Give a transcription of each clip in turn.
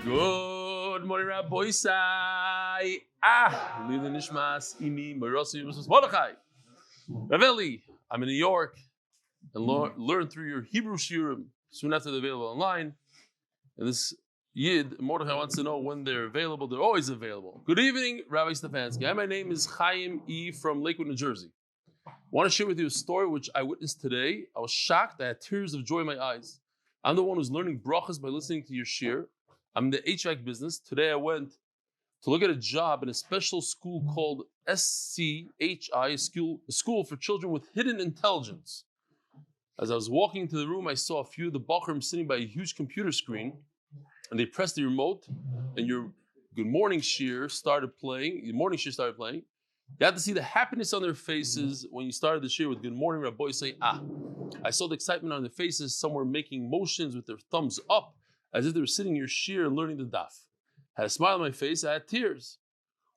Good morning, Rabbi Sai. Lili Nishmas, Imi, Marosi, Mordechai. Rav Eli, I'm in New York and learn through your Hebrew shiurim soon after they're available online. And this Yid, Mordechai wants to know when they're available. They're always available. Good evening, Rabbi Stefansky. My name is Chayim E. from Lakewood, New Jersey. I want to share with you a story which I witnessed today. I was shocked. I had tears of joy in my eyes. I'm the one who's learning brachas by listening to your shiur. I'm in the HVAC business. Today I went to look at a job in a special school called SCHI, a school for children with hidden intelligence. As I was walking into the room, I saw a few of the bachurim sitting by a huge computer screen, and they pressed the remote, and your Good Morning shiur started playing. The morning shiur started playing. You had to see the happiness on their faces when you started the shiur with Good Morning, Rabbi say, I saw the excitement on their faces. Some were making motions with their thumbs up, as if they were sitting in your shiur and learning the daf. I had a smile on my face, I had tears.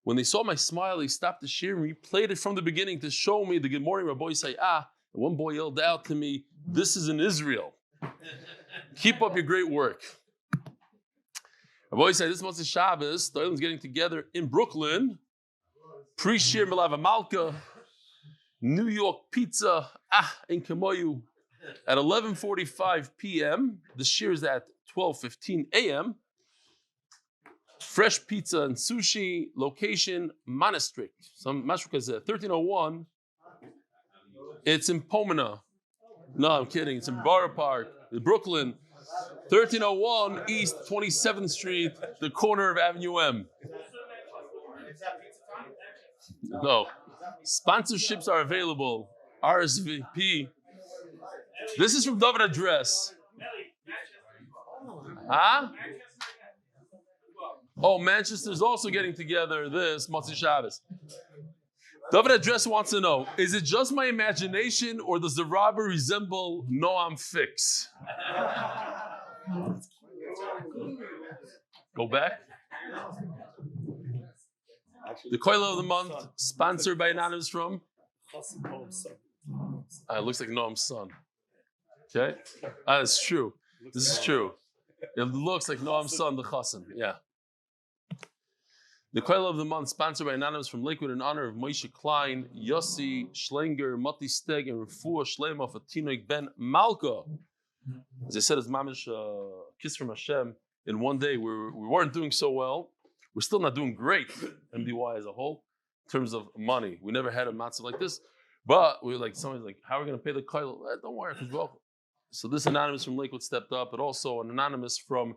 When they saw my smile, they stopped the shiur and replayed it from the beginning to show me the Good Morning, Rabbi say, And one boy yelled out to me, "This is in Israel." Keep up your great work. Rabbi say, this Motzei Shabbos, the Oilam's getting together in Brooklyn, pre-shiur Melava Malka, New York pizza, in Kamoyu, at 11:45 p.m. The shiur is at 12:15 a.m. Fresh pizza and sushi. Location, Monastrict. Some Monastrict is 1301. It's in Pomona. No, I'm kidding. It's in Borough Park, in Brooklyn. 1301 East 27th Street, the corner of Avenue M. No. Sponsorships are available. RSVP. This is from David Address. Oh, Manchester's also getting together this Motzei Shabbos. David Address wants to know, is it just my imagination or does the robber resemble Noam Fix? Go back. The Coil of the Month, sponsored by Anonymous from? It looks like Noam's son. Okay? That's true. This is true. It looks like Noam's son, the Chassan. Yeah. The Coil of the Month, sponsored by Anonymous from Lakewood in honor of Moshe Klein, Yossi, Schlenger, Mati Steg, and Refuah Shlema for Tinoik Ben Malka. As I said, it's mamish kiss from Hashem. In one day, we weren't doing so well. We're still not doing great, MDY as a whole, in terms of money. We never had a matzah like this. But we were like, somebody's like, how are we going to pay the Coil? Don't worry, because we're welcome. So this Anonymous from Lakewood stepped up, but also an Anonymous from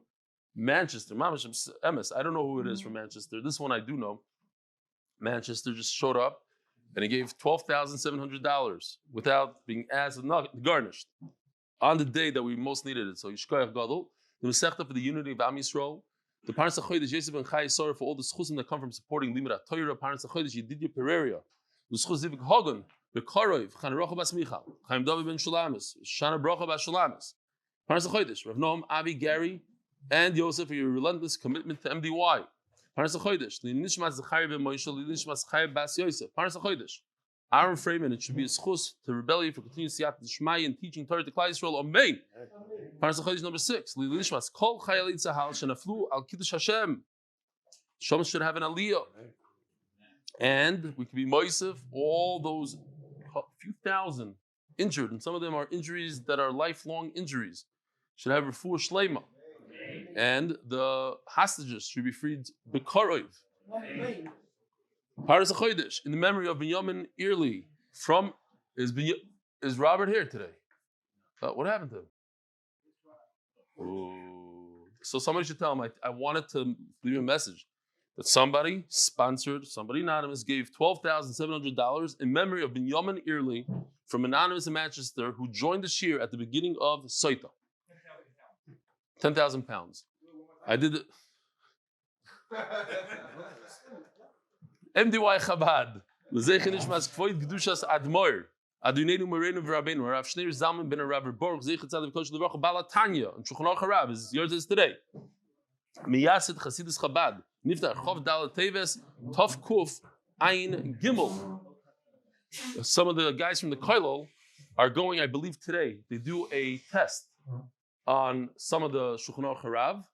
Manchester, Mamish MS. I don't know who it is from Manchester. This one I do know. Manchester just showed up and he gave $12,700 without being asked and garnished on the day that we most needed it. So Yishkoyach Gadol, the Masechta for the unity of Am Yisrael, the Parnas HaChodesh Yosef and Chaya Sara for all the zchusim that come from supporting limud HaTorah, Parnas HaChodesh Yedidya Pereira, lezchut zivug Hagon, bקרוב, Rocha bas Michal, Chayim David ben Shulamis, ושושנה ברכה bas Shulamis, Parnas HaChodesh, Rav Noam, Avi, Gary, and Yosef for your relentless commitment to MDY. Parnas HaChodesh, Nishmas Zechrya ben Moishe, Nishmas Chaya bas Yosef. Parnas HaChodesh, Ahron Fraiman. It should be a zchus to rebellion for continuous siyat d'shmaya and teaching Torah to Klal Yisroel. Amen. Parnas HaChodesh number 6, Nishmas Kol Chayalei Tzahal Shenaflu Al Kiddush Hashem. Shom should have an aliyah, and we could be Yosef all those few thousand injured, and some of them are injuries that are lifelong injuries. Should have refuah shlema. And the hostages should be freed bקרוב. Parnas HaChodesh, in the memory of Binyomin Airley from is Robert here today? What happened to him? Ooh. So somebody should tell him. I wanted to leave a message that somebody sponsored, somebody anonymous gave $12,700 in memory of Binyomin Airley from Anonymous in Manchester who joined the shiur at the beginning of Saita. 10,000 pounds. I did it. MDY Chabad. L'zeichen nishmas kvoid gedushas admor. Adonenu Morenu v'Rabbeinu. Rav Shneur Zalman ben Rav Borg zeichet tzad v'kodesh l'bracha Balatanya. And Shulchan Aruch Harav is yours today. Miyasid Chasidus Chabad. Niftar Chov Dalet Teves Tov Kuf Ayin Gimel. Some of the guys from the Koilol are going, I believe, today. They do a test on some of the Shulchan Aruch Harav,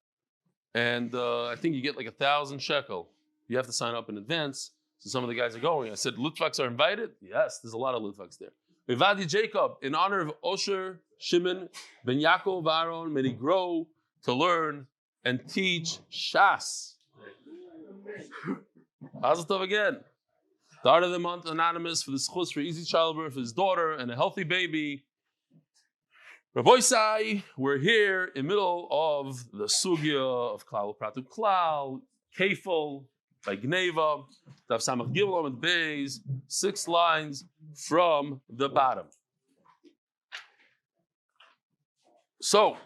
And I think you get like 1,000 shekel. You have to sign up in advance. So some of the guys are going. I said, Litvaks are invited? Yes, there's a lot of Litvaks there. Vivadi Jacob, in honor of Osher, Shimon, Ben Yaakov, Ahron, may he grow to learn and teach Shas. Mazel tov again. The Art of the Month, anonymous, for the zchus, for easy childbirth, for his daughter, and a healthy baby. Rabbi, we're here in the middle of the sugya of Klal Pratu Klal, Kefil, by Gneva, Daf Samach Gimel Amud Beis, 6 lines from the bottom. So,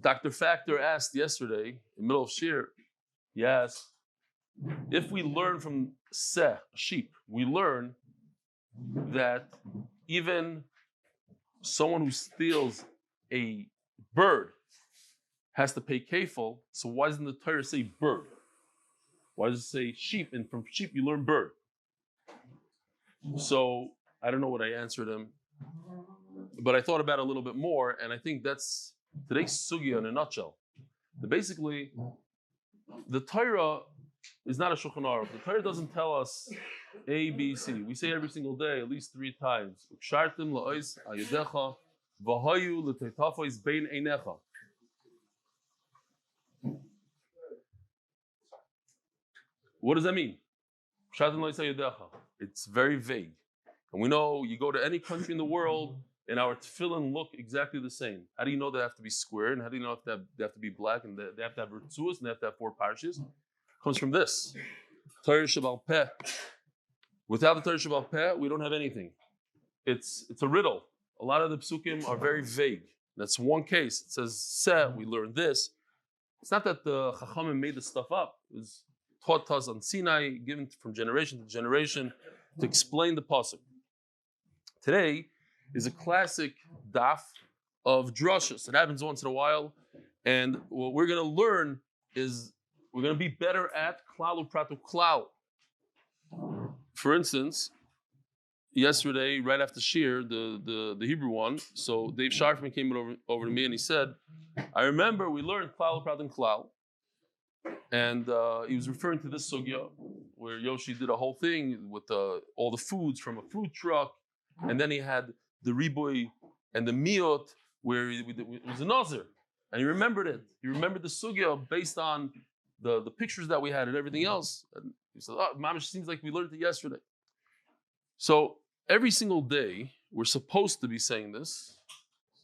Dr. Factor asked yesterday, in the middle of Shir, yes, if we learn from Seh, sheep, we learn that even someone who steals a bird has to pay kefil. So why doesn't the Torah say bird? Why does it say sheep? And from sheep you learn bird. So I don't know what I answered him, but I thought about it a little bit more, and I think that's today's sugya in a nutshell. Basically, the Torah is not a Shulchan Aruch. The Torah doesn't tell us A, B, C. We say every single day at least 3 times. Ukshartim la'ois ayadecha v'hayu l'teitafos bein einecha. What does that mean? Ukshartim la'ois ayadecha. It's very vague. And we know you go to any country in the world and our tefillin look exactly the same. How do you know they have to be square? And how do you know if they have to be black? And they have to have ritzuos and they have to have 4 parshas? Comes from this. Torah Shebal Peh. Without the Torah Shebal Peh, we don't have anything. It's a riddle. A lot of the psukim are very vague. That's one case. It says, Seh, we learned this. It's not that the Chachamim made this stuff up. It was taught to us on Sinai, given from generation to generation to explain the pasuk. Today is a classic daf of drushes. It happens once in a while. And what we're going to learn is we're going to be better at klal upratu klal. For instance, yesterday, right after Shir, the Hebrew one, so Dave Sharfman came over to me and he said, I remember we learned klal upratu klal. And he was referring to this sugya, where Yoshi did a whole thing with all the foods from a food truck. And then he had the riboy and the miot, where it was a nazir. And he remembered it. He remembered the sugya based on the pictures that we had and everything else. And he said, oh, Mamish, seems like we learned it yesterday. So every single day, we're supposed to be saying this.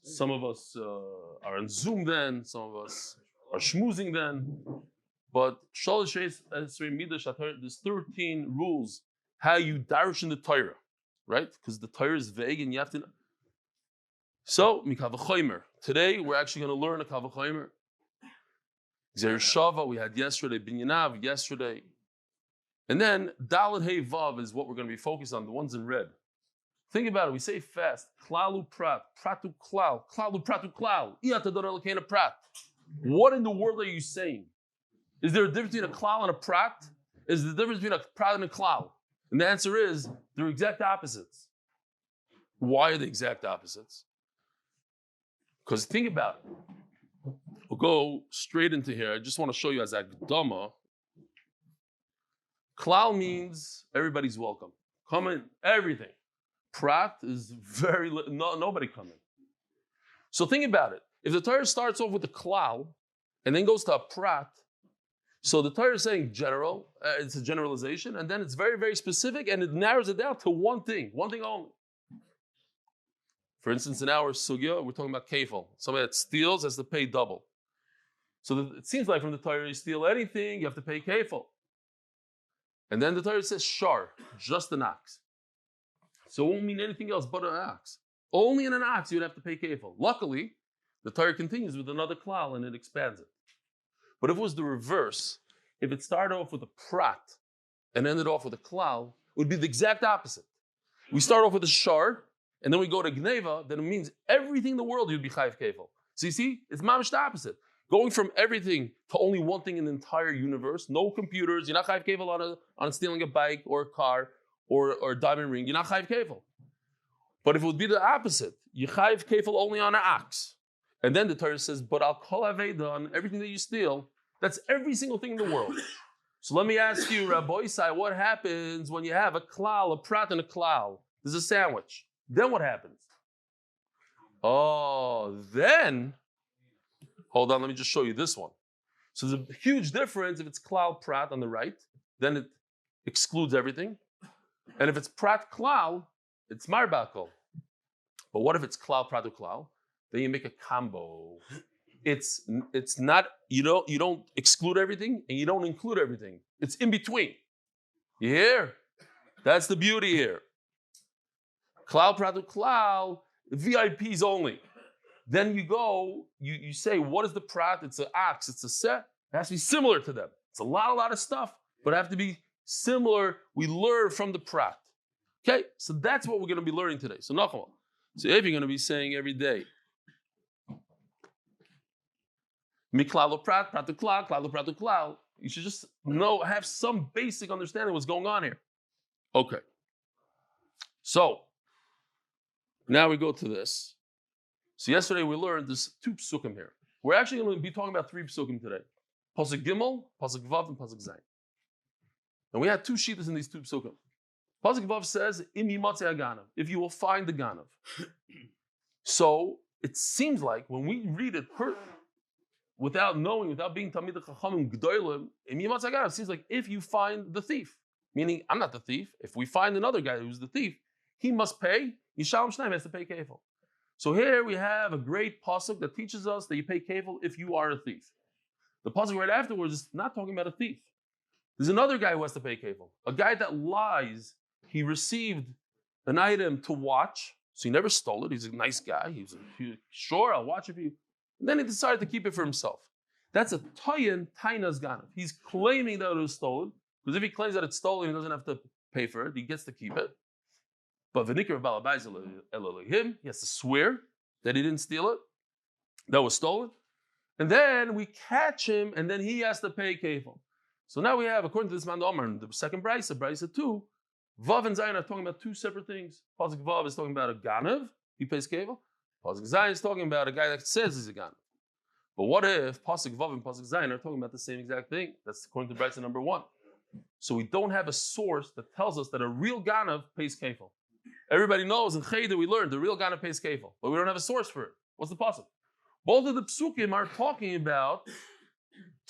Some of us are on Zoom then, some of us are schmoozing then. But there's 13 rules how you darshan the Torah, right? Because the Torah is vague and you have to. So, Mikal v'chomer. Today, we're actually going to learn a Kal v'chomer. Zer Shava, we had yesterday, Binyomin yesterday. And then, Dalet Hey Vav is what we're going to be focused on, the ones in red. Think about it, we say fast, Klalu Prat, Pratu Klal, Klalu Pratu Klal, Iyatador Elokena Prat. What in the world are you saying? Is there a difference between a klal and a prat? Is there a difference between a prat and a klal? And the answer is, they're exact opposites. Why are they exact opposites? Because think about it. We'll go straight into here. I just want to show you as Akdama. Klal means everybody's welcome. Come in, everything. Prat is nobody coming. So think about it. If the Torah starts off with a klal and then goes to a prat, so the Torah is saying general, it's a generalization, and then it's very, very specific, and it narrows it down to one thing only. For instance, in our sugya, we're talking about kefil. Somebody that steals has to pay double. So it seems like from the Torah, you steal anything, you have to pay kefil. And then the Torah says shar, just an ox. So it won't mean anything else but an ox. Only in an ox you'd have to pay kefil. Luckily, the Torah continues with another klal and it expands it. But if it was the reverse, if it started off with a prat and ended off with a klal, it would be the exact opposite. We start off with a shar, and then we go to gneva, then it means everything in the world you'd be chayiv kefil. So you see, it's mamish the opposite. Going from everything to only one thing in the entire universe, no computers, you're not chayiv kefil on stealing a bike or a car or a diamond ring, you're not chayiv kefil. But if it would be the opposite, you chayiv kefil only on an ox. And then the Torah says, but I'll call Aveda on everything that you steal. That's every single thing in the world. So let me ask you, Rabbi Isai, what happens when you have a klal, a prat, and a klal? There's a sandwich. Then what happens? Oh, then, hold on, let me just show you this one. So there's a huge difference if it's klal, prat on the right, then it excludes everything. And if it's prat, klal, it's marbakel. But what if it's klal, prat, or klal? Then you make a combo. It's not, you don't exclude everything and you don't include everything. It's in between. You hear? That's the beauty here. Klal, prat, or klal, VIPs only. Then you go, you say, what is the prat? It's an ox, it's a set. It has to be similar to them. It's a lot of stuff, but it has to be similar. We learn from the prat. Okay, so that's what we're going to be learning today. So Nachal. So if you're going to be saying every day, Miklal prat, prat klal, klal prat klal, you should just have some basic understanding of what's going on here. Okay. So now we go to this. So yesterday we learned there's 2 psukim here. We're actually going to be talking about 3 psukim today. Pasuk Gimel, Pasuk Vav, and Pasuk Zayin. And we had 2 shittas in these 2 psukim. Pasuk Vav says, Im Motzei Ganav, if you will find the Ganav. So it seems like when we read it without knowing, without being Talmid Chachamim Gdolim, Im Motzei Ganav seems like if you find the thief, meaning I'm not the thief. If we find another guy who's the thief, he must pay. Yishalom Shnaim has to pay kefil. So here we have a great pasuk that teaches us that you pay kefil if you are a thief. The pasuk right afterwards is not talking about a thief. There's another guy who has to pay kefil. A guy that lies. He received an item to watch, so he never stole it. He's a nice guy. He's sure, I'll watch it for you. And then he decided to keep it for himself. That's a toyin tainas ganav. He's claiming that it was stolen, because if he claims that it's stolen, he doesn't have to pay for it. He gets to keep it. But v'nikra b'alabayis Elohim, he has to swear that he didn't steal it, that was stolen. And then we catch him, and then he has to pay kefil. So now we have, according to this man the second brisa 2, Vav and Zayin are talking about 2 separate things. Pasuk Vav is talking about a ganav, he pays kefil. Pasuk Zayin is talking about a guy that says he's a ganav. But what if Pasuk Vav and Pasuk Zayin are talking about the same exact thing? That's according to brisa number 1. So we don't have a source that tells us that a real ganav pays kefil. Everybody knows in Chaya we learned the real ganav pays kefil, but we don't have a source for it. What's the pasuk? Both of the psukim are talking about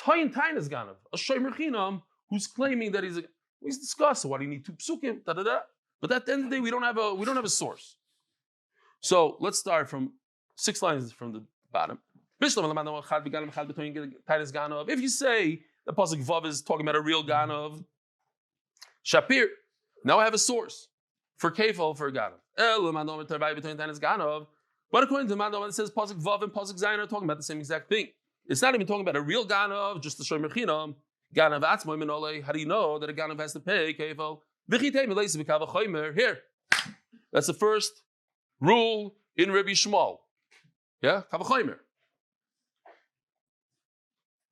Tayin Tainas ganav, a shomer chinam who's claiming that he's a. We discuss why do you need 2 psukim, But at the end of the day, we don't have a source. So let's start from 6 lines from the bottom. If you say the pasuk Vav is talking about a real ganav, Shapir. Now I have a source for kefil for a ganav. But according to Mandam, it says pasuk Vav and pasuk Zayin are talking about the same exact thing. It's not even talking about a real ganav, just the shomer chinam. Ganav atzmoi minolei. How do you know that a ganav has to pay kefil? Here, that's the first rule in Rabbi Shmuel. Yeah, kavachaymer.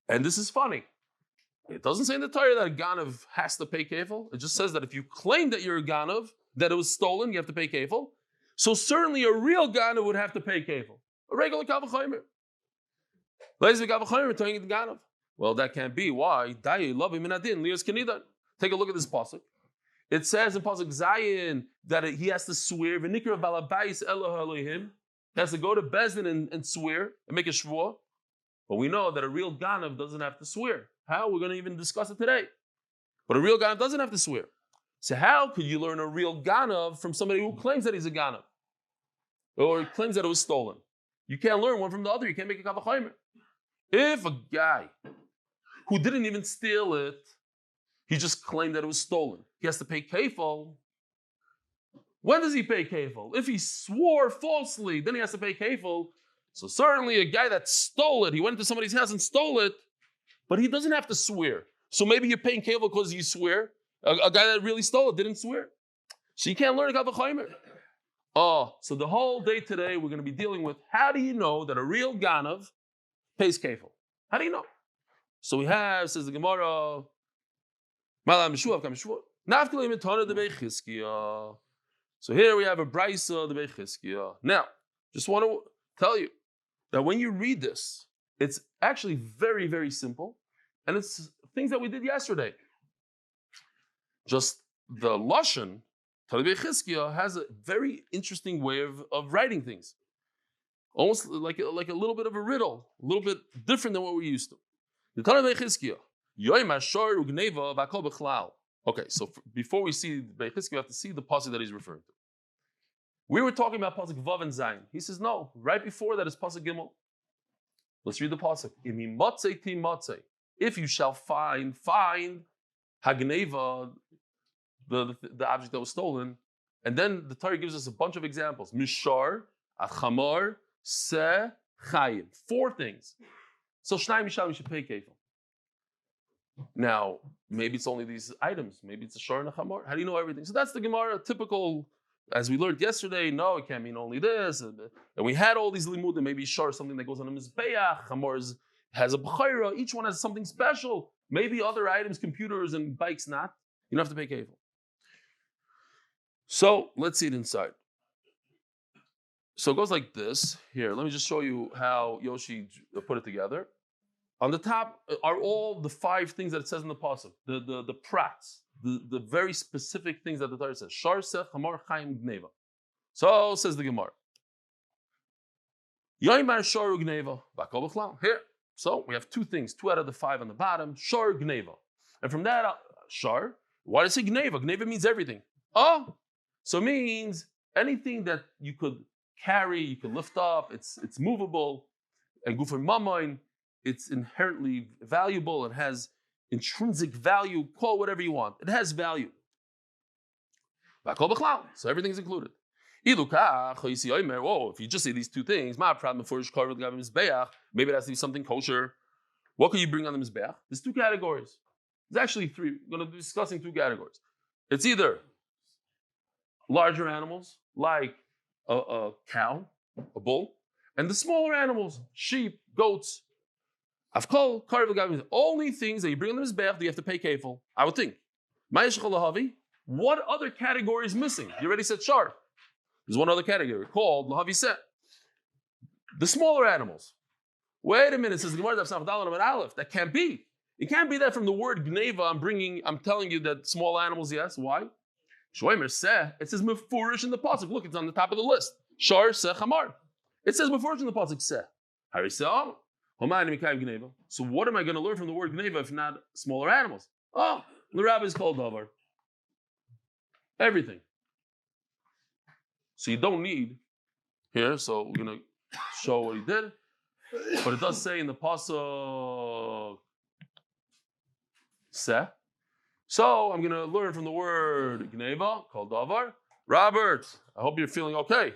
And this is funny. It doesn't say in the Torah that a ganav has to pay kefil. It just says that if you claim that you're a ganav, that it was stolen, you have to pay kefil. So certainly a real ganav would have to pay kefil. A regular kavachaymer. Ladies and kavachaymer telling you the ganav. Well, that can't be. Why? Take a look at this pasuk. It says in pasuk Zayin that he has to swear. V'nikra b'alabayis Elohim. He has to go to Bezdin and swear and make a shvuah. But we know that a real ganav doesn't have to swear. How? We're going to even discuss it today. But a real ganav doesn't have to swear. So how could you learn a real ganav from somebody who claims that he's a ganav? Or claims that it was stolen? You can't learn one from the other. You can't make a kavachaymer. If a guy who didn't even steal it, he just claimed that it was stolen, he has to pay kefil. When does he pay kefil? If he swore falsely, then he has to pay kefil. So certainly a guy that stole it, he went into somebody's house and stole it, but he doesn't have to swear. So maybe you're paying kefil because you swear. A guy that really stole it didn't swear. So you can't learn a kavachaymer. Oh, so the whole day today we're going to be dealing with how do you know that a real ganav pays kefil? How do you know? So we have, says the Gemara, so here we have a brisa the Bechizkiya. Now, just want to tell you, that when you read this, it's actually very, very simple. And it's things that we did yesterday. Just the Lashon, Talibei Chizkiah, has a very interesting way of writing things. Almost like a little bit of a riddle, a little bit different than what we're used to. The Talibei Chizkiah, Yoim Ashar Ugneva Vakol Bechlal. Okay, so before we see Bei Chizkiah, we have to see the pasuk that he's referring to. We were talking about pasuk Vav and Zayin. He says, no, right before that is pasuk Gimel. Let's read the pasuk. Imi Motzei Ti Motzei. If you shall find Hagneva, the object that was stolen, and then the Torah gives us a bunch of examples. Mishar, Achamar, Se, Chayim. 4 things. So Shnai Mishal, you should pay kefil. Now, maybe it's only these items. Maybe it's a Shar and a Chamar. How do you know everything? So that's the Gemara, typical, as we learned yesterday, no, it can't mean only this. And we had all these limud, and maybe Shar is something that goes on a Mizbeach, Chamar has a b'chayra, each one has something special. Maybe other items, computers and bikes not. You don't have to pay kefil. So let's see it inside. So it goes like this. Here, let me just show you how Yoshi put it together. On the top are all the 5 things that it says in the pasuk, the prats, the very specific things that the Torah says. Shar, Sech, Hamar, Chayim, Gneva. So says the Gemara. Yoimar Shar Gneva, Bakol B'chlal. Here. So we have 2 things, 2 out of the 5 on the bottom. Shar, Gneva. And from that, Shar, why does it say Gneva? Gneva means everything. Oh, so it means anything that you could carry, you can lift up, it's movable, and Gufer Mamoin, it's inherently valuable, it has intrinsic value, call it whatever you want. It has value. So everything's included. Whoa, if you just say these 2 things, maybe it has to be something kosher. What can you bring on the Mizbeach? There's 2 categories. There's actually 3. We're going to be discussing 2 categories. It's either larger animals, like a cow, a bull, and the smaller animals, sheep, goats. Only things that you bring on the Mizbeach that you have to pay kefil, I would think. What other category is missing? You already said shar. There's one other category called lahavi set. The smaller animals. Wait a minute, says the Gemara Daf Amud Aleph. That can't be. It can't be that from the word gneva I'm telling you that small animals, yes. Why? Shoimer seh. It says mefurish in the pasuk. Look, it's on the top of the list. Shar seh chamar. It says mefurish in the pasuk seh. Hari seh am. So what am I going to learn from the word gneva if not smaller animals? Oh, the rabbi is called davar. Everything. So you don't need here. So we're going to show what he did, but it does say in the pasuk seh. So I'm going to learn from the word gneva called davar. Robert, I hope you're feeling okay.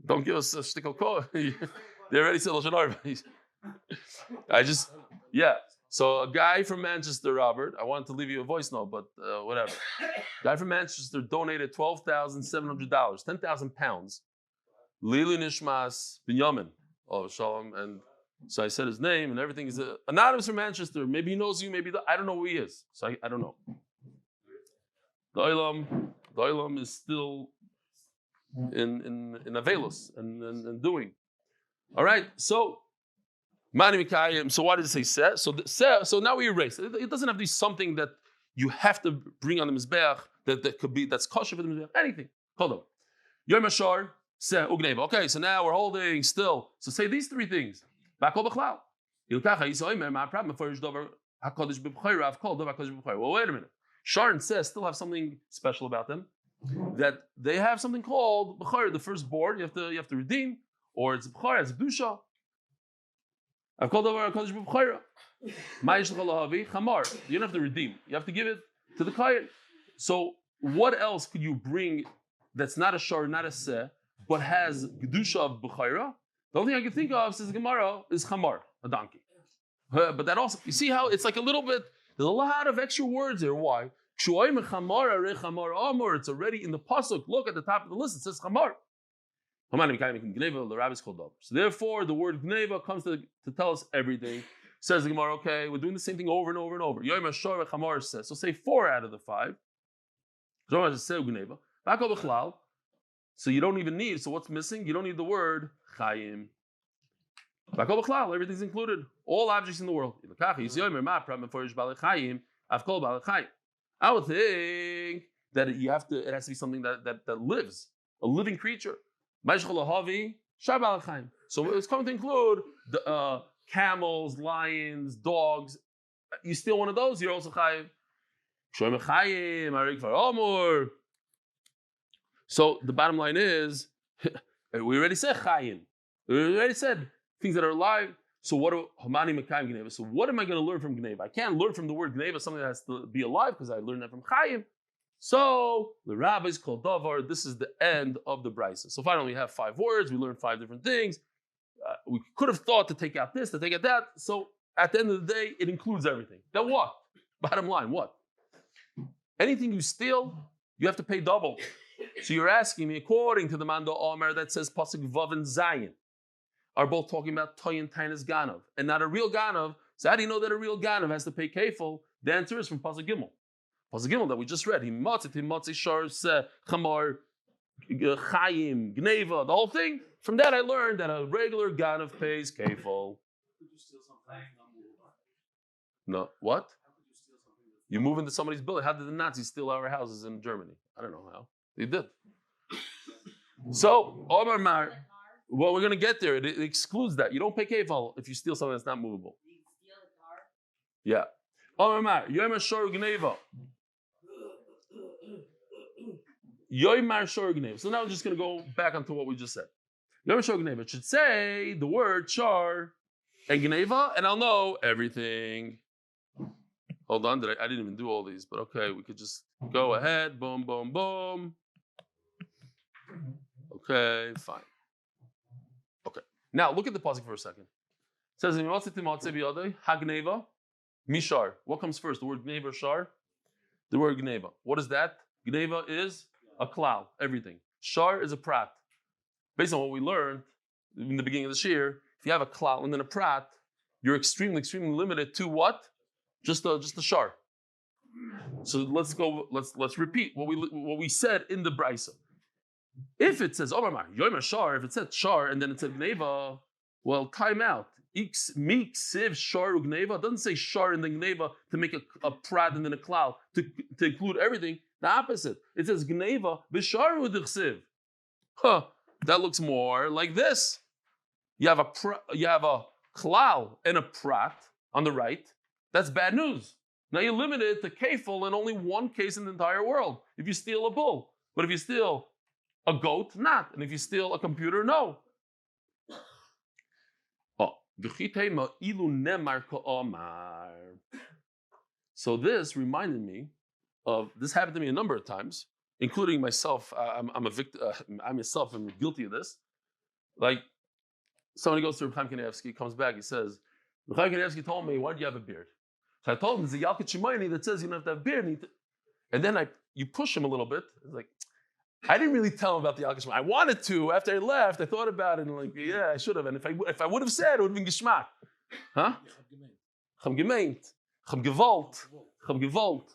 Don't give us a shtickle call. They already said Lashon Hara. So a guy from Manchester, Robert, I wanted to leave you a voice note, but whatever. Guy from Manchester donated $12,700, 10,000 pounds. Lili Nishmas Binyomin, Shalom, and so I said his name and everything. Is anonymous from Manchester. Maybe he knows you, maybe I don't know who he is. So I don't know. The Olam is still in Avelos and doing. All right, so Mani Mikayim. So why did it say seh? So now we erase it. It doesn't have to be something that you have to bring on the mizbeach that could be that's kosher for the mizbeach. Anything. Hold on. Yom Ashar seh ugneva. Okay, so now we're holding still. So say these 3 things. Bakol b'chlal. Ilkacha yisoimer ma problem for davar hakadosh b'bchayra. I've called davar hakadosh b'bchayra. Well, wait a minute. Shar and seh still have something special about them. That they have something called b'chayra, the first board. You have to redeem. Or it's b'chayra, it's b'dusha. I've called over HaKadosh b'chayra. Ma'yish l'chalahavi chamar. You don't have to redeem. You have to give it to the kayin. So what else could you bring that's not a shar, not a seh, but has gedusha of b'chayra? The only thing I can think of, says Gemara, is chamar, a donkey. But that also, you see how it's like a little bit, there's a lot of extra words there. Why? It's already in the pasuk. Look at the top of the list. It says chamar. The rabbis called up. So therefore, the word gneva comes to tell us everything. Says the Gemara, okay, we're doing the same thing over and over and over. Yom Ashar Chamar says. So say 4 out of the 5. So you don't even need. So what's missing? You don't need the word chayim. Everything's included. All objects in the world. I would think that it has to be something that lives, a living creature. So it's going to include the, camels, lions, dogs. You steal one of those, you're also chayim. So the bottom line is, we already said chayim. We already said things that are alive. So what am I going to learn from Gneva? I can't learn from the word Gneva something that has to be alive because I learned that from Chayim. So the rabbis called davar. This is the end of the brisa. So finally, we have 5 words. We learned 5 different things. We could have thought to take out this, to take out that. So at the end of the day, it includes everything. Then what? Bottom line, what? Anything you steal, you have to pay double. So you're asking me, according to the Manda Omer that says pasuk Vav and Zayin, are both talking about Toy and Tainas Ganav, and not a real Ganav. So how do you know that a real Ganav has to pay kefil? The answer is from pasuk Gimel. Pasuk Gimel that we just read. Motzei Shabbos, Chamar, Chayim, Gneva, the whole thing. From that I learned that a regular Ganav pays kefil. Could you steal something? No, what? How could you steal something? You move into somebody's building. How did the Nazis steal our houses in Germany? I don't know how. They did. So, Omar Mar, well, we're going to get there. It excludes that. You don't pay kefal if you steal something that's not movable. You steal a car? Yeah. Omar Mar, Yoimar Shor Gneva. Yoimar Shor Gneva. So now we're just going to go back onto what we just said. Yoimar Shor Gneva. It should say the word Shar and Gneva, and I'll know everything. Hold on, I didn't even do all these, but okay, we could just go ahead. Boom, boom, boom. Okay, fine. Okay. Now look at the pasuk for a second. It says in Hagneva, Mishar. What comes first? The word Gneva or Shar? The word Gneva. What is that? Gneva is a klal, everything. Shar is a prat. Based on what we learned in the beginning of this year, if you have a klal and then a prat, you're extremely, extremely limited to what? Just the shar. So let's repeat what we said in the brisa. If it says Omar Yomer Shar, if it said Shar and then it said Gneva, well, time out. Miksiv Shar Gneva doesn't say Shar and then Gneva to make a prat and then a klal to include everything. The opposite. It says Gneva B'Shar U'Dichsiv. That looks more like this. You have a klal and a prat on the right. That's bad news. Now you're limited to kefil in only one case in the entire world. If you steal a bull. But if you steal a goat, not. And if you steal a computer, no. So this reminded me of, this happened to me a number of times, including myself. I'm a victim. I myself am guilty of this. Like, somebody goes to Reb Chaim Kanievsky, comes back, he says, Reb Chaim Kanievsky told me, why do you have a beard? So I told him, there's a Yalkut Shemaini that says you don't have to have a beard. And then you push him a little bit. It's like, I didn't really tell him about the Yalkut Shemaini. I wanted to. After I left, I thought about it and like, yeah, I should have. And if I would have said, it would have been Geschmack. Huh? Cham gemeint. Cham gewalt. Cham gewalt.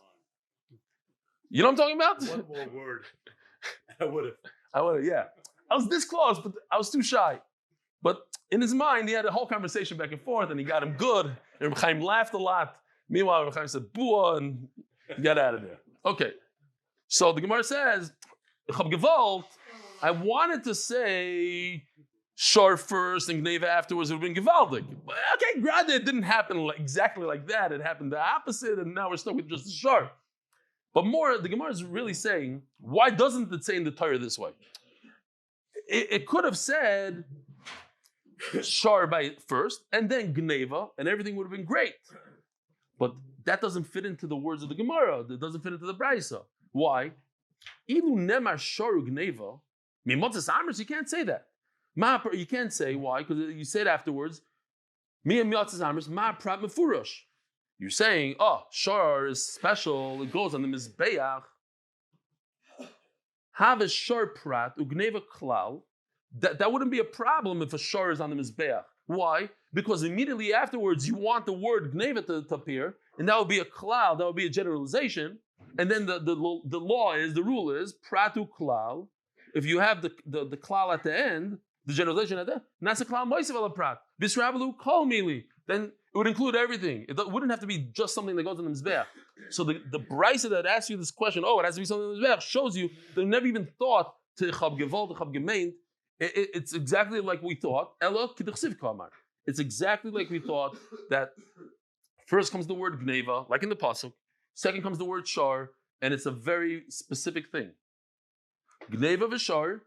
You know what I'm talking about? One more word. I would have, yeah. I was this close, but I was too shy. But in his mind, he had a whole conversation back and forth, and he got him good. And Reb Chaim laughed a lot. Meanwhile, Reb Chaim said, "Bua," and got out of there. Okay. So the Gemara says, Chab Gewalt, I wanted to say Shar first and Gneva afterwards. It would have been Gevaldik. Okay, granted, it didn't happen exactly like that. It happened the opposite, and now we're stuck with just the Shar. But more, the Gemara is really saying, why doesn't it say in the Torah this way? It could have said Shar by first, and then Gneva, and everything would have been great. But that doesn't fit into the words of the Gemara. That doesn't fit into the Brisa. Why? Ilu nemar sharu gneva. Motzei Shabbos, you can't say that. You can't say why, because you say it afterwards. Motzei Shabbos ma prat mefurosh. You're saying, oh, shar is special. It goes on the mizbeach. Have a shar prat ugneva klal. That wouldn't be a problem if a shar is on the mizbeach. Why? Because immediately afterwards you want the word gneva to appear, and that would be a klal. That would be a generalization. And then the rule is pratu klal. If you have the klal at the end, the generalization at that. Nasa klal moisev ala prat. Bisrabalu kol mili. Then it would include everything. It wouldn't have to be just something that goes in the mizbeach. So the brisa that asks you this question, it has to be something in the mizbeach, shows you they never even thought to chab gewalt, chab gemeint. It's exactly like we thought. Elo k'dechsiv kamar. It's exactly like we thought that first comes the word gneva, like in the pasuk. Second comes the word shar, and it's a very specific thing. Gneva v'shar.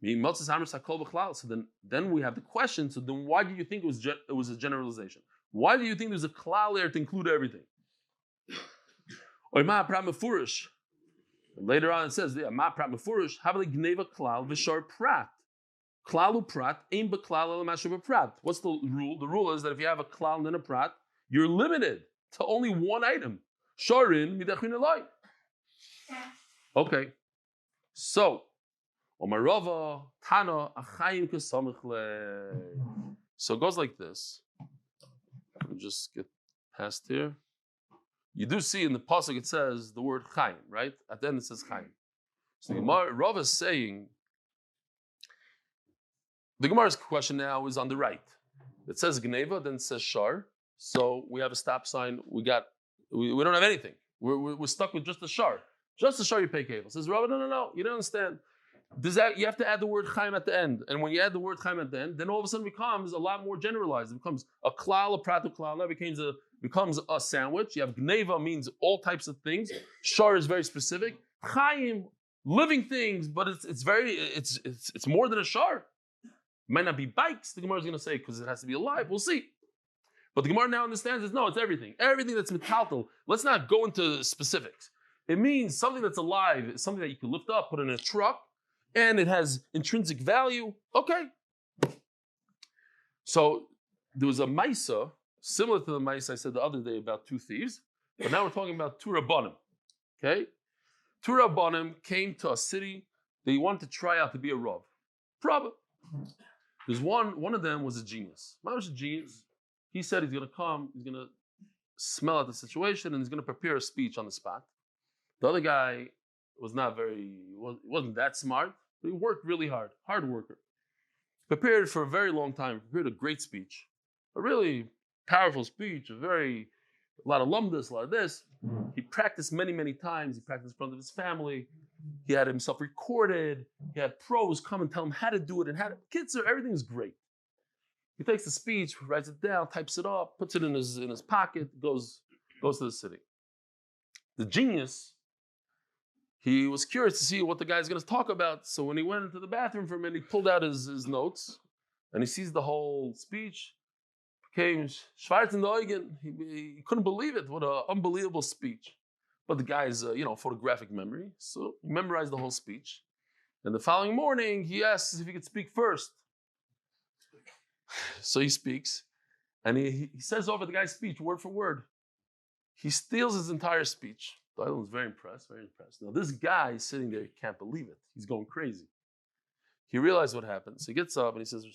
So then we have the question. So then, why do you think it was a generalization? Why do you think there's a klal there to include everything? Later on it says, "Ma prat mefurish havali gneva klal v'shar prat klalu prat aim beklal el prat." What's the rule? The rule is that if you have a klal and a prat, you're limited to only one item. Sharin midachin elai. Okay, so. So it goes like this. Let me just get past here. You do see in the pasuk it says the word chayim, right? At the end it says chayim. So the Rav is saying, the Gemara's question now is on the right. It says gneva, then it says shar. So we have a stop sign. We don't have anything. We're stuck with just the shar. Just the shar you pay cable. Says Rav, no, you don't understand. You have to add the word chayim at the end. And when you add the word chayim at the end, then all of a sudden it becomes a lot more generalized. It becomes a klal, a prat, a klal. That becomes a sandwich. You have gneva, means all types of things. Shar is very specific. Chayim, living things, but it's more than a shar. It might not be bikes, the Gemara is going to say, because it has to be alive. We'll see. But the Gemara now understands no, it's everything. Everything that's metaltal. Let's not go into specifics. It means something that's alive, something that you can lift up, put in a truck, and it has intrinsic value. Okay. So there was a maisa, similar to the maisa I said the other day about two thieves, but now we're talking about two rabbanim. Okay? Two rabbanim came to a city. They wanted to try out to be a rav. Problem. There's one of them was a genius. Mamash a genius. He said he's going to come, he's going to smell at the situation, and he's going to prepare a speech on the spot. The other guy wasn't that smart. He worked really hard worker. Prepared for a very long time, prepared a great speech, a really powerful speech, a lot of lumdus, a lot of this. He practiced many times. He practiced in front of his family. He had himself recorded. He had pros come and tell him how to do it and kids, everything's great. He takes the speech, writes it down, types it up, puts it in his pocket, goes to the city. The genius, he was curious to see what the guy's going to talk about. So when he went into the bathroom for a minute, he pulled out his notes, and he sees the whole speech. Came schwarz in the Eugen. He couldn't believe it. What an unbelievable speech. But the guy's, photographic memory. So he memorized the whole speech. And the following morning, he asks if he could speak first. So he speaks, and he says over the guy's speech, word for word. He steals his entire speech. The other was very impressed. Now this guy is sitting there, he can't believe it. He's going crazy. He realized what happened. So he gets up and he says,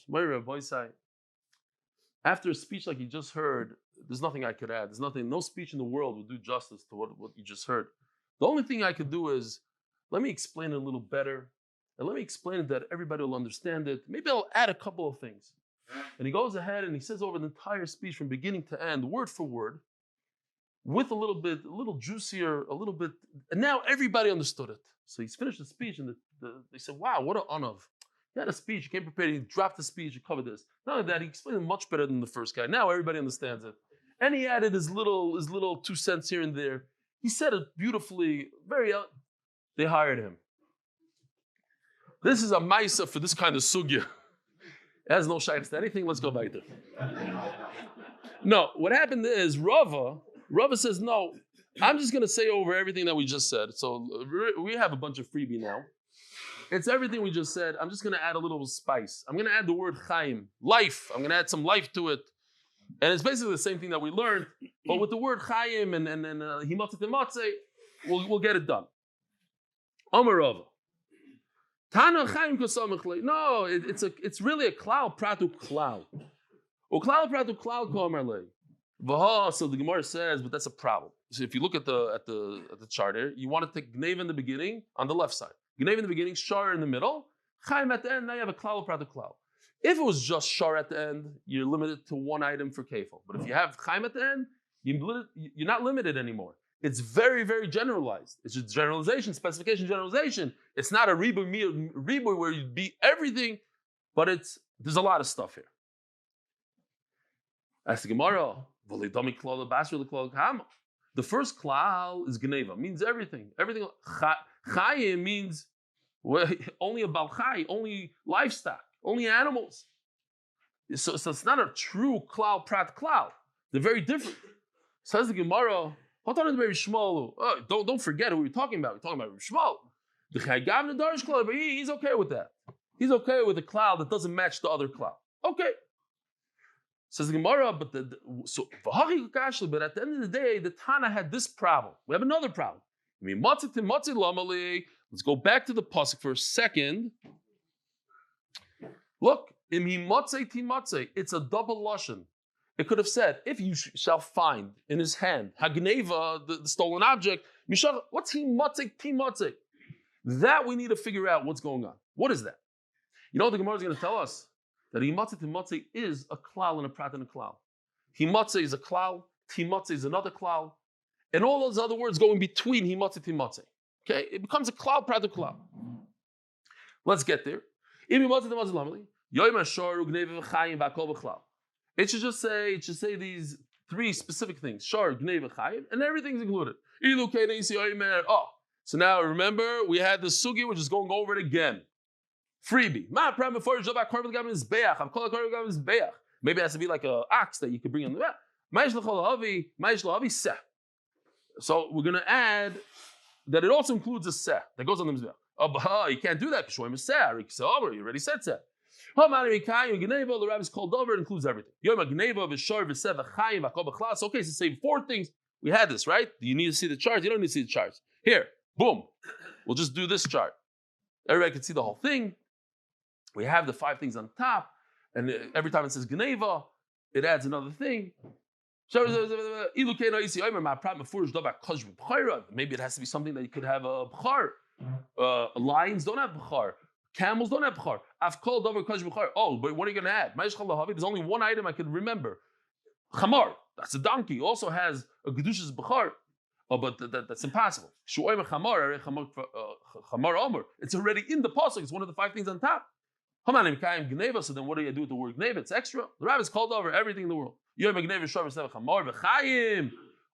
after a speech like you just heard, there's nothing I could add. No speech in the world will do justice to what you just heard. The only thing I could do is, let me explain it a little better, and let me explain it that everybody will understand it. Maybe I'll add a couple of things. And he goes ahead and he says over the entire speech from beginning to end, word for word, with a little juicier, a little bit, and now everybody understood it. So he's finished the speech, and they said, wow, what an honor. He had a speech, he came prepared, he dropped the speech, he covered this. Not only that, he explained it much better than the first guy. Now everybody understands it. And he added his little 2 cents here and there. He said it beautifully, they hired him. This is a maisa for this kind of sugya. It has no shaykhs to anything, let's go weiter. No, what happened is Rava says, no, I'm just going to say over everything that we just said. So we have a bunch of freebie now. It's everything we just said. I'm just going to add a little spice. I'm going to add the word chayim, life. I'm going to add some life to it. And it's basically the same thing that we learned, but with the word chayim and himotzei motzei, we'll get it done. Amar Rava. Tana chayim kosamichle. No, it's really a klal pratu klal. Uklal pratu klal komarle. Vaha. So the Gemara says, but that's a problem. So if you look at the chart here, you want to take gneva in the beginning on the left side. Gneva in the beginning, shar in the middle, chayim at the end. Now you have a klal pratu klal. If it was just shar at the end, you're limited to one item for kefil. But if you have chayim at the end, you're not limited anymore. It's very, very generalized. It's just generalization, specification, generalization. It's not a riboy where you be everything, but there's a lot of stuff here. Ask the Gemara. The first klal is gneva, means everything. Everything. Chayim means only a balchai, only livestock, only animals. So it's not a true klal prat klal. They're very different. Says the Gemara. Don't forget who we're talking about. We're talking about Shmuel. The Chaygav and the Darish klal, but he's okay with that. He's okay with a klal that doesn't match the other klal. Okay. Says the Gemara, but at the end of the day, the Tana had this problem. We have another problem. Let's go back to the pasuk for a second. Look, it's a double lashon. It could have said, if you shall find in his hand hagneva, the stolen object, what's himatzei? That we need to figure out what's going on. What is that? You know what the Gemara is going to tell us? That himatzei is a klal and a prat and a klal. Himatzei is a klal, timatzei is another klal, and all those other words go in between himatzei timatzei. Okay, it becomes a klal, prat, and klal. Let's get there. It should say these three specific things: shar, gneva, chayim, and everything's included. Oh, so now remember we had the sugi, which is going over it again. Freebie. Maybe it has to be like an ox that you could bring in the So we're going to add that it also includes a seh that goes on the mizbeach. Oh, you can't do that because you already said seh. The rabbi is called over, it includes everything. So okay, so say four things. We had this, right? Do you need to see the charts? You don't need to see the charts. Here, boom. We'll just do this chart. Everybody can see the whole thing. We have the five things on top, and every time it says Geneva, it adds another thing. Maybe it has to be something that you could have a bchar. Lions don't have bchar. Camels don't have bchar. Oh, but what are you going to add? There's only one item I can remember. Chamar, that's a donkey, also has a gedushas bchar. Oh, but that's impossible. It's already in the pasuk. It's one of the five things on top. So then what do you do with the word gneva? It's extra. The rabbi is called over everything in the world.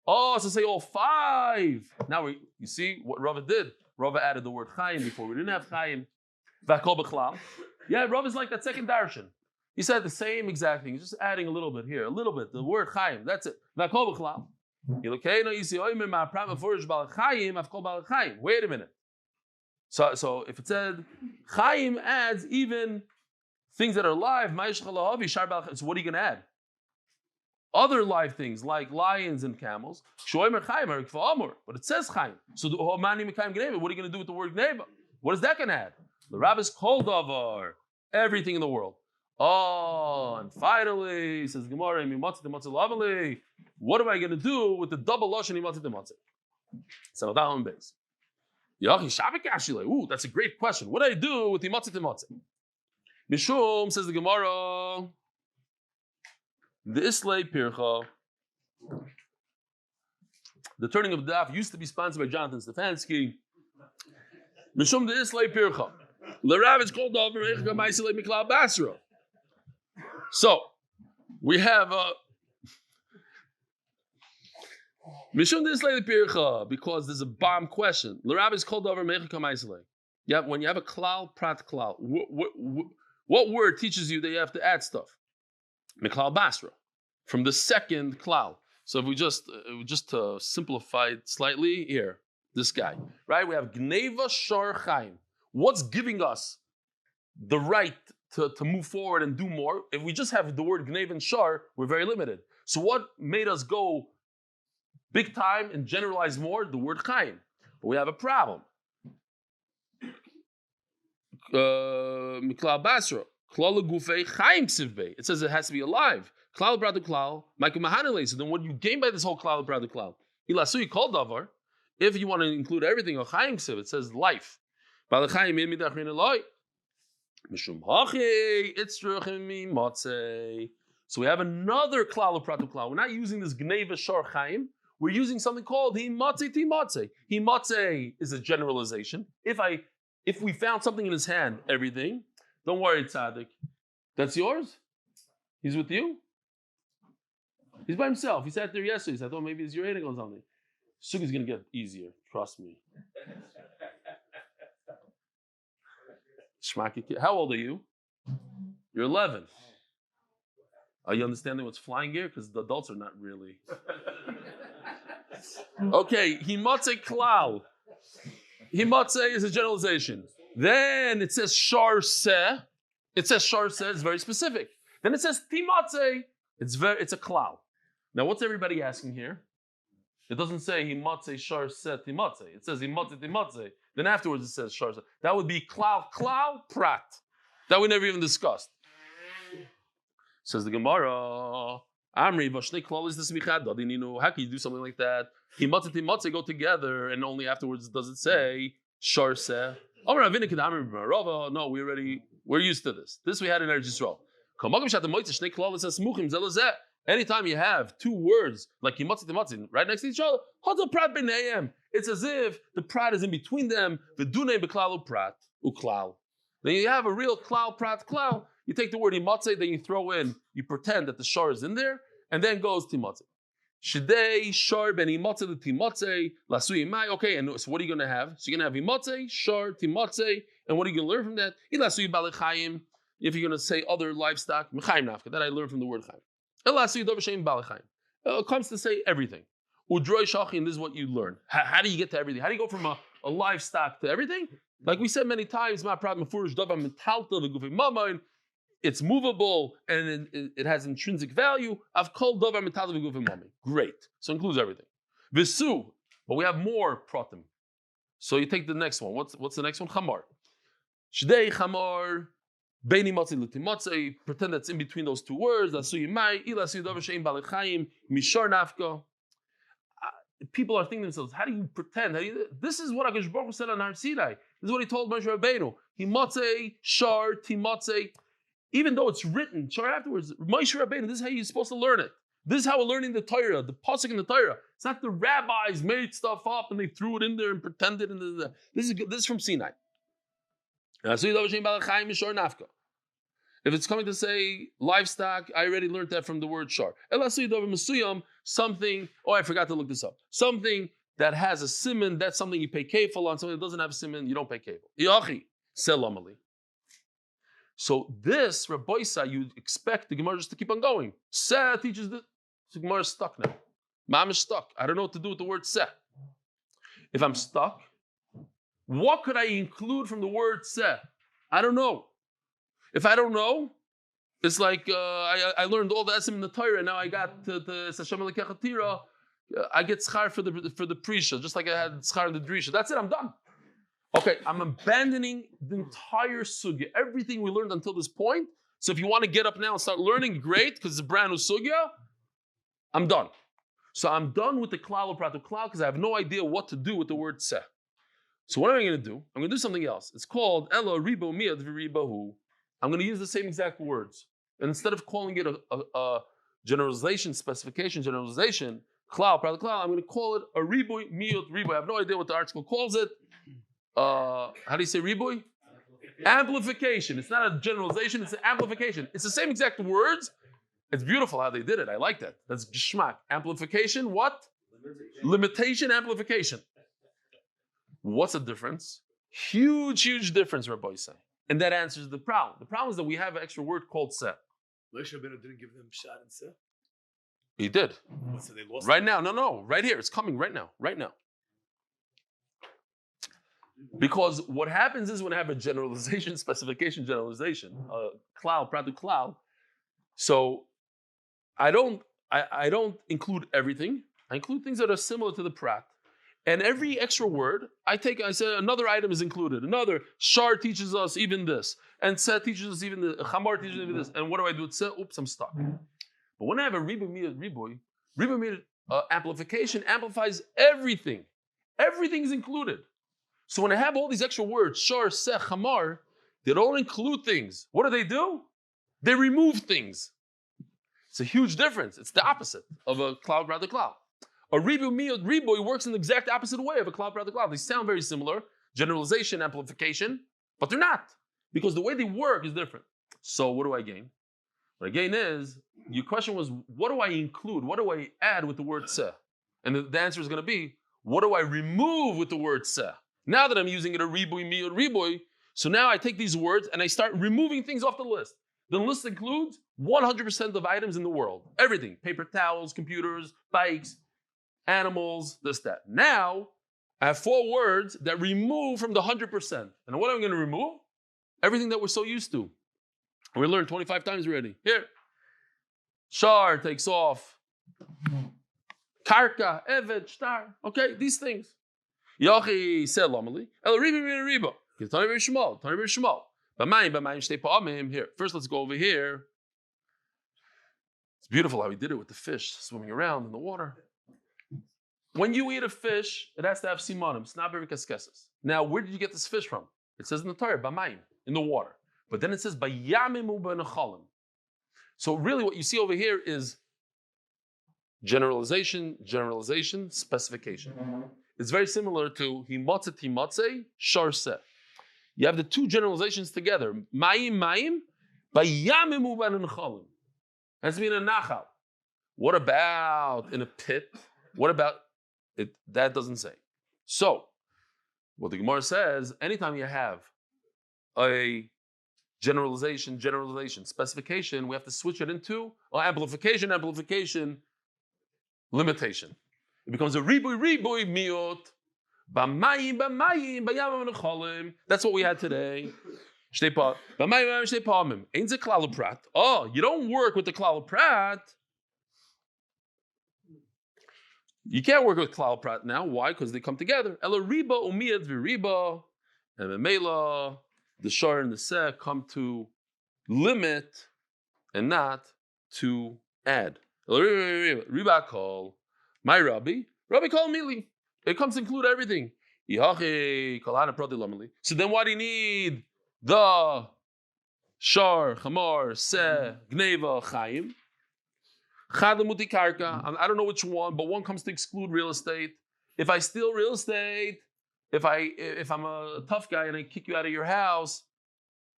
Oh, so say all five. Now you see what Rava did. Rava added the word chayim before. We didn't have chayim. Yeah, Rava is like that second darshan. He said the same exact thing. He's just adding a little bit here, a little bit. The word chayim. That's it. Wait a minute. So if it said Chaim adds even things that are live, so what are you going to add? Other live things like lions and camels. But it says Chaim. So what are you going to do with the word Gneva? What is that going to add? The rabbis called over everything in the world. Oh, and finally, says Gemara, what am I going to do with the double lashon Motzei Shabbos? So Amud Beis. Ooh, that's a great question. What do I do with the Motzei Shabbos? Mishum, says the Gemara, the Islay Pircha. The turning of the Daf used to be sponsored by Jonathan Stefansky. Mishum, the Islay Pircha. The Rav is called over Miklal Basra. So we have Mishum Dislay Pircha, because there's a bomb question. The rabbi is called over Mechika Maisley. Yeah, when you have a klal prat klal, what word teaches you that you have to add stuff? Miklal Basra, from the second klal. So if we just to simplify it slightly here, this guy, right? We have Gneva Shar Chaim. What's giving us the right to move forward and do more? If we just have the word Gnev and Shar, we're very limited. So what made us go big time and generalize more? The word Chaim. But we have a problem. Miklal Basra. Klal Gufei Chaim Sivbei. It says it has to be alive. Klal Bradu Klal. Michael Mahanele. So then what do you gain by this whole Klal Bradu Klal? Ilasui called Davar. If you want to include everything, or Chaim Siv, it says life. Mishum hachi itzruchim motzei. So we have another klal of pratu klal. We're not using this gneva shar chayim. We're using something called himatzei timatzei. Himatzei is a generalization. If we found something in his hand, everything, don't worry, tzaddik. That's yours? He's with you? He's by himself. He sat there yesterday. I thought maybe it's your headache or something. Sugi's going to get easier. Trust me. How old are you? You're 11. Are you understanding what's flying here? Because the adults are not really. Okay, himatzei klal. Himatzei is a generalization. Then it says shar seh. It says shar seh. It's very specific. Then it says timatzei. It's a klal. Now, what's everybody asking here? It doesn't say himatzei shar seh timatzei. It says himatzei timatzei. Then afterwards it says shar seh. That would be klal prat. That we never even discussed. Says the Gemara. Amri v'shnei klal is the smichad dadininu. How can you do something like that? Himatzei timatzei go together, and only afterwards does it say shar seh. No, we're used to this. This we had in Eretz Yisrael. Anytime you have two words like himatzei timatzei right next to each other, it's as if the prat is in between them. Then you have a real klal prat klal. You take the word himatzei, then you throw in, you pretend that the shar is in there, and then goes timatzei. Shidei shar ben himatzei the timatzei lasui mai. Okay, and so what are you going to have? So you're going to have himatzei, shar, timatzei, and what are you going to learn from that? Ilasui balechayim. If you're going to say other livestock, mechayim nafka. That I learned from the word chayim. Ilasui dovashem balechayim. It comes to say everything. Udroi shachin. This is what you learn. How do you get to everything? How do you go from a livestock to everything? Like we said many times, ma problem furish davar metalta v'gufim mamayin. It's movable and it has intrinsic value. I've called davar metalta v'gufim mamayin. Great. So it includes everything. Visu. But we have more pratim. So you take the next one. What's the next one? Chamar. Shdei chamar. Beini motzei l'timatzei. Pretend that's in between those two words. Lasui mai. Ilasui davar she'im balechayim. Mishar nafka. People are thinking to themselves, how do you pretend? This is what HaKadosh Baruch Hu said on Har Sinai. This is what he told Moshe Rabbeinu. Himatzei, shar, timatzei. Even though it's written, shar afterwards, Moshe Rabbeinu, this is how you're supposed to learn it. This is how we're learning the Torah, the pasuk in the Torah. It's not the rabbis made stuff up and they threw it in there and pretended. This is from Sinai. If it's coming to say livestock, I already learned that from the word shar. Something, I forgot to look this up. Something that has a siman, that's something you pay kefil on. Something that doesn't have a siman, you don't pay kefil. Yachi, selamali. So this, Rabbi Isa, you'd expect the Gemara just to keep on going. Seh teaches this. So the Gemara is stuck now. Ma'am is stuck. I don't know what to do with the word seh. If I'm stuck, what could I include from the word seh? I don't know. If I don't know, it's like I learned all the esim in the Torah, and now I got the Sashem Lekechatira. I get schar for the prisha, just like I had schar in the drisha. That's it. I'm done. Okay, I'm abandoning the entire sugya, everything we learned until this point. So if you want to get up now and start learning, great, because it's a brand new sugya. I'm done. So I'm done with the klal or pratu klal because I have no idea what to do with the word seh. So what am I going to do? I'm going to do something else. It's called Elo Ribo Miyad V'Ribahu. I'm going to use the same exact words. And instead of calling it a generalization, specification, generalization, klal, pratu klal, I'm going to call it a riboy, miyot, riboy. I have no idea what the article calls it. How do you say riboy? Amplification. It's not a generalization, it's an amplification. It's the same exact words. It's beautiful how they did it. I like that. That's geschmack. Amplification, what? Limitation, amplification. What's the difference? Huge difference, Rabbi say. And that answers the problem. The problem is that we have an extra word called seh. Moshe Rabbeinu didn't give them shad and seh? He did. So they lost right now. No. Right here. It's coming right now. Right now. Because what happens is when I have a generalization, specification, generalization, klal, pratu klal. So I don't include everything. I include things that are similar to the prat. And every extra word, I say another item is included. Another, shar teaches us even this. And seh teaches us even this. Chamar teaches us even this. And what do I do with seh? Oops, I'm stuck. But when I have a riboy amplification amplifies everything. Everything is included. So when I have all these extra words, shar, seh, chamar, They don't include things. What do? They remove things. It's a huge difference. It's the opposite of a cloud brother cloud. A riboy works in the exact opposite way of a cloud brother cloud. They sound very similar, generalization, amplification, but they're not, because the way they work is different. So what do I gain? What I gain is, your question was, what do I include? What do I add with the word seh? And the answer is going to be, what do I remove with the word seh? Now that I'm using it a riboy, so now I take these words and I start removing things off the list. The list includes 100% of items in the world. Everything. Paper towels, computers, bikes, animals, this, that. Now, I have 4 words that remove from the 100%. And what am I going to remove? Everything that we're so used to. We learned 25 times already. Here. Shar takes off. Karka, Eved, Shtar. Okay, these things. Yachi said Lamali. El Riba. Tani very small. Here. First, let's go over here. It's beautiful how he did it with the fish swimming around in the water. When you eat a fish, it has to have simanim, snaber v'kaskeses. Now, where did you get this fish from? It says in the Torah, b'mayim, in the water. But then it says, b'yamim u'b'nechalim. So really what you see over here is generalization, specification. It's very similar to himatzeh, sharseh. You have the 2 generalizations together. Mayim, b'yamim u'b'nechalim. Has to be in a nachal. What about in a pit? What about it? That doesn't say. So, what the Gemara says, anytime you have a generalization, specification, we have to switch it into amplification, limitation. It becomes a riboy, miot, b'mayim, b'yamim v'nechalim. That's what we had today. Oh, you don't work with the klal prat. You can't work with klal prat now. Why? Because they come together. Ela riba umiyad v'riba, and the mela, the shar and the seh come to limit and not to add. Riba call my Rabbi call mili. It comes to include everything. So then why do you need the shar, chamar, seh, gneva, chayim? I don't know which one, but one comes to exclude real estate. If I steal real estate, if I'm a tough guy and I kick you out of your house,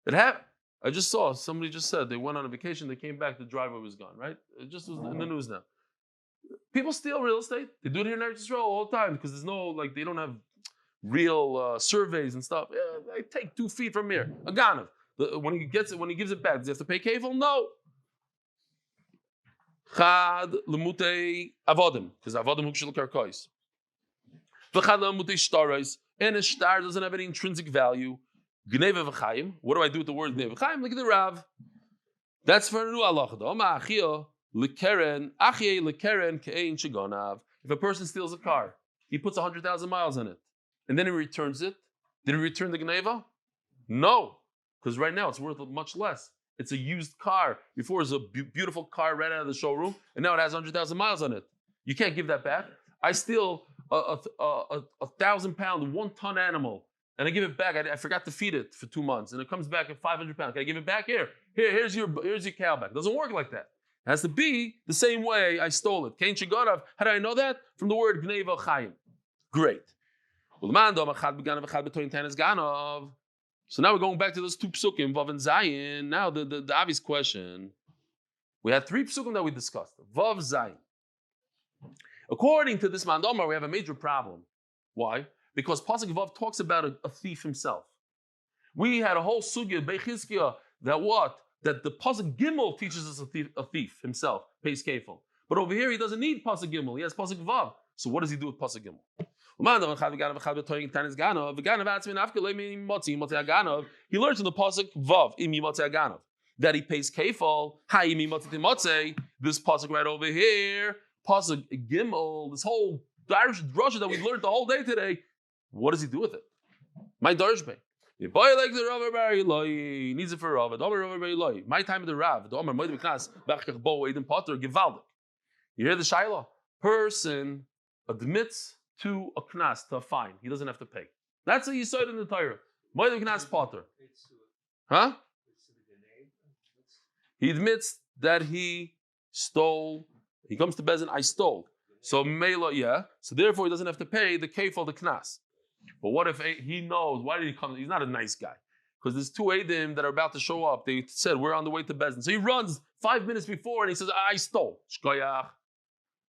it happened. I just saw, somebody just said they went on a vacation, they came back, the driver was gone, right? It just was in the news now. People steal real estate. They do it here in Eretz Yisrael all the time because there's no, they don't have real surveys and stuff. Yeah, I take 2 feet from here. A ganav. When he gives it back, does he have to pay kefil? No. Chad lemutei avodim, because avodim hukshel karkois. V'chad lemutei shtarais, and a shtar doesn't have any intrinsic value. Gneva v'chayim. What do I do with the word gneva v'chayim? Look at the Rav. That's for a new halacha. Oma achia lekeren, achie lekeren ke'ein shegonav. If a person steals a car, he puts 100,000 miles on it, and then he returns it. Did he return the gneva? No, because right now it's worth much less. It's a used car. Before it was a beautiful car right out of the showroom, and now it has 100,000 miles on it. You can't give that back. I steal a 1,000-pound, 1-ton animal, and I give it back. I forgot to feed it for 2 months, and it comes back at 500 pounds. Can I give it back? Here's your cow back. It doesn't work like that. It has to be the same way I stole it. Kain Shigarav. How do I know that? From the word Gneva Chayim. Great. So now we're going back to those 2 psukim, Vav and Zayin. Now the obvious question. We had 3 psukim that we discussed. Vav, Zayin. According to this Mandomar, we have a major problem. Why? Because Pasuk Vav talks about a thief himself. We had a whole sugya, Bechizkiah, that the Pasuk Gimel teaches us a thief himself, pays kefil. But over here, he doesn't need Pasuk Gimel. He has Pasuk Vav. So what does he do with Pasuk Gimel? He learns in the pasuk Vav that he pays kefal. This pasuk right over here, pasuk Gimel, this whole drasha that we learned the whole day today. What does he do with it? My darshbei. You buy like the Rav Bar Eli, needs it for Rav. The Rav Bar Eli. My time of the Rav. The Omer Moed B'Knas B'Chach Bo Edim Potter Givaldik. You hear the Shaila? Person admits to a knas, to a fine. He doesn't have to pay. That's what you said in the Torah. Moed B'Knas Potter. Huh? He admits that he stole. He comes to Bezin, I stole. So Mela, yeah. So therefore he doesn't have to pay the kefal, the knas. But what if he knows, why did he come? He's not a nice guy. Because there's two Eidim that are about to show up. They said, we're on the way to Bezin. So he runs 5 minutes before and he says, I stole. Shkoyach.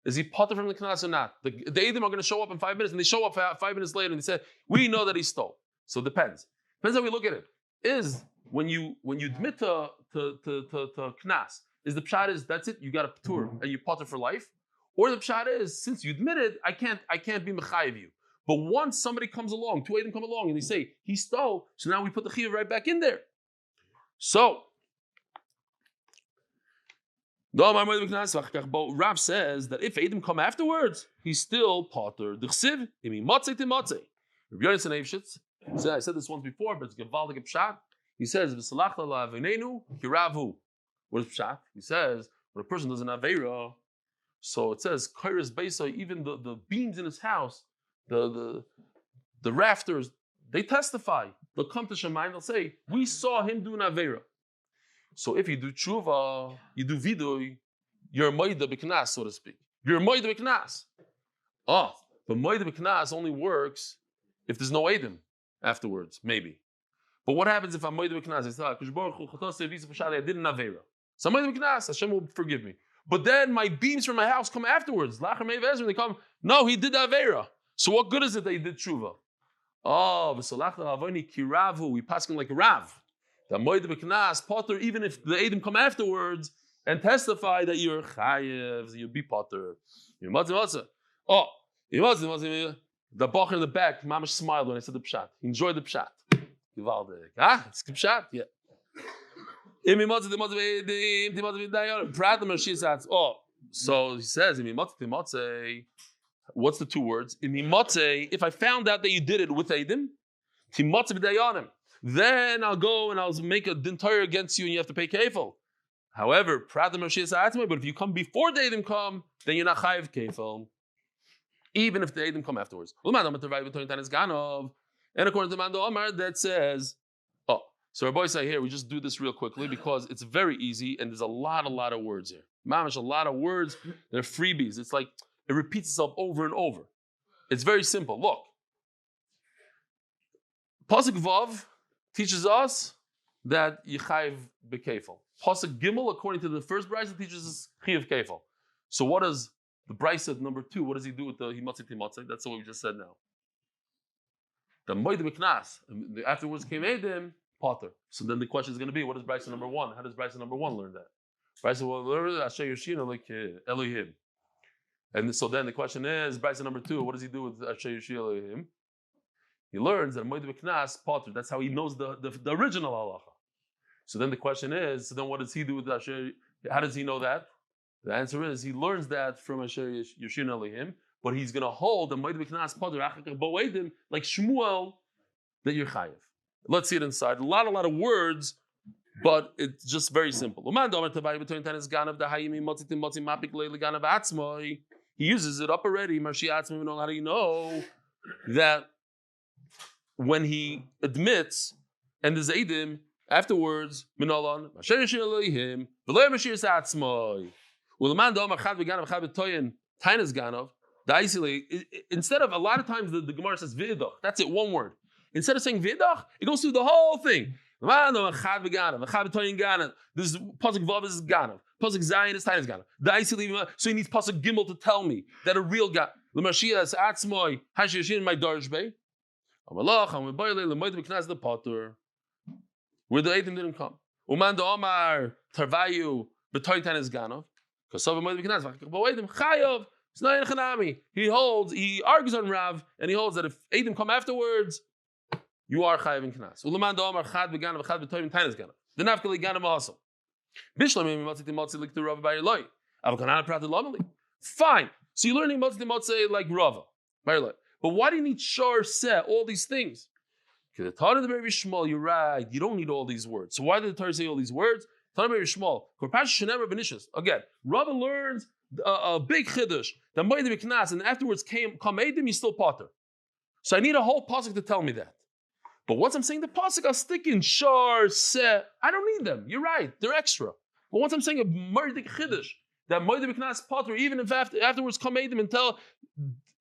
Is he potter from the knas or not? The Eidim are going to show up in 5 minutes, and they show up 5 minutes later and they said, we know that he stole. So it depends. Depends how we look at it. Is when you admit to knas, is the pshat is that's it, you got a tour and you potter for life? Or the pshat is, since you admitted, I can't be mechayiv you. But once somebody comes along, two Eidim come along and they say, he stole, so now we put the chiyuv right back in there. So Rav says that if Eidim come afterwards, he's still potter. D'chsiv, imi motzei te motzei. I said this once before, but it's gevaldik pshat. He says, "V'salachta la'avinenu kiravu." What is pshat? He says, when a person does an aveira, so it says, "Kairas beisa." Even the beams in his house, the rafters, they testify. They'll come to Shemayim. They'll say, "We saw him do an aveira." So if you do tshuva, you do vidui, you're moida b'knas, so to speak. You're moida b'knas. Oh, but moida b'knas only works if there's no Eidim afterwards, maybe. But what happens if I'm moida b'knas? I say, I did an aveira. So I'm moida b'knas, Hashem will forgive me. But then my beams from my house come afterwards. They come, no, he did the aveira. So what good is it that he did tshuva? Oh, v'solachta l'avoni kiravu, we pass him like a Rav. The moed b'knas potter, even if the Eidim come afterwards and testify that you're chayev, you'll be potter. You're motzei. Oh, the bach in the back, mamash smiled when I said the pshat. He enjoyed the pshat. Givaldik. It's the pshat, yeah. Oh, so he says, what's the two words? If I found out that you did it with Eidim, then I'll go and I'll make a din Torah against you and you have to pay kefil. However, but if you come before the Eidim come, then you're not chayiv kefil, even if the Eidim come afterwards. And according to Mando Omar, that says, so our boys say here, we just do this real quickly because it's very easy and there's a lot of words here. Mamish, a lot of words, they're freebies. It's like, it repeats itself over and over. It's very simple. Look. Pasuk Vav teaches us that Yechayiv Bekefel. Pasuk Gimel, according to the first brisa, teaches us Chayiv Kefel. So what does the brisa number 2, what does he do with the Himatzei Timatzei? That's what we just said now. The Moed Beknas, afterwards came Eidim, Potter. So then the question is going to be, what is brisa number 1? How does brisa number 1 learn that? Brisa will learn Asher Yoshina like Elohim. And so then the question is, brisa number 2, what does he do with Asher Yoshina Elohim? He learns that Moed Beknas, Potter. That's how he knows the original halacha. So then the question is, so then what does he do with Asher? How does he know that? The answer is, he learns that from Asher Yoshina Elohim, but he's going to hold the Moed Beknas, Potter, like Shmuel, that you're chayiv. Let's see it inside. A lot of words, but it's just very simple. He uses it up already. How do you know that when he admits and there's Eidim afterwards, instead of, a lot of times the Gemara says V'idach, that's it, one word. Instead of saying V'idach, it goes through the whole thing. This is Pasuk Vav is Ganav. Pasuk Zayin is Tainas Ganav. So he needs Pasuk Gimel to tell me that a real Ganav. L'Mashiach is Atzmoi, Hashiyashin my Darsh Bey. Amalach, Amabayle, L'Moed B'Knaz the Potter. Where the Eidim didn't come. Uman do Omar, Tarvayu, B'Toy Tainas Ganav. Kasav Moed B'Knaz, V'Eidim Chayav. It's not in Chanami. He argues on Rav, and he holds that if Eidim come afterwards, you are chayiv in knas. Uleman do Omar chad v'ganav v'chad v'toyim tainas ganav. The nafkali ganav also. Bishlamim motzei motzei like the Rava by Eli. Avakanan prated lomeli. Fine. So you're learning motzei like Rava by Eli. But why do you need shor seh all these things? Because the Torah of the very Shmuel, you're right. You don't need all these words. So why did the Torah say all these words? Torah very Shmuel. Again, Rava learns a big chiddush that moed b'knas, and afterwards come Eidim, he's still potter. So I need a whole pasuk to tell me that. But once I'm saying the pasuk, I'll stick in shar, se. I don't need them. You're right. They're extra. But once I'm saying a murdik chiddush, that moide b'knas potter, even if afterwards come Adam and tell,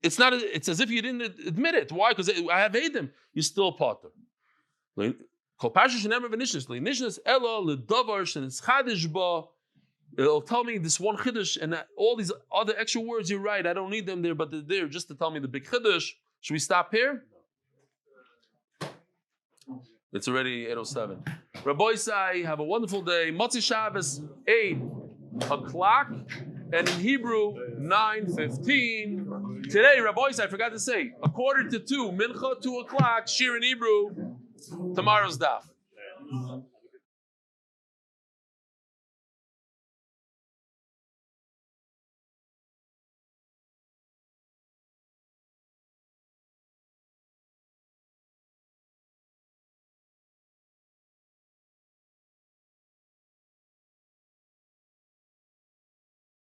it's not. It's as if you didn't admit it. Why? Because I have Adam. You're still potter. Kol pasha shenemer v'nishnas le'nishnas ela le'davar shenis chadish ba. It'll tell me this one chiddush and all these other extra words. You're right. I don't need them there, but they're there just to tell me the big chiddush. Should we stop here? It's already 8:07. Rabbi Isai, have a wonderful day. Motzei Shabbos, 8 o'clock, and in Hebrew, 9:15. Today, Rabbi Isai, I forgot to say, 1:45 to 2, Mincha, 2 o'clock, Shir in Hebrew, tomorrow's daf.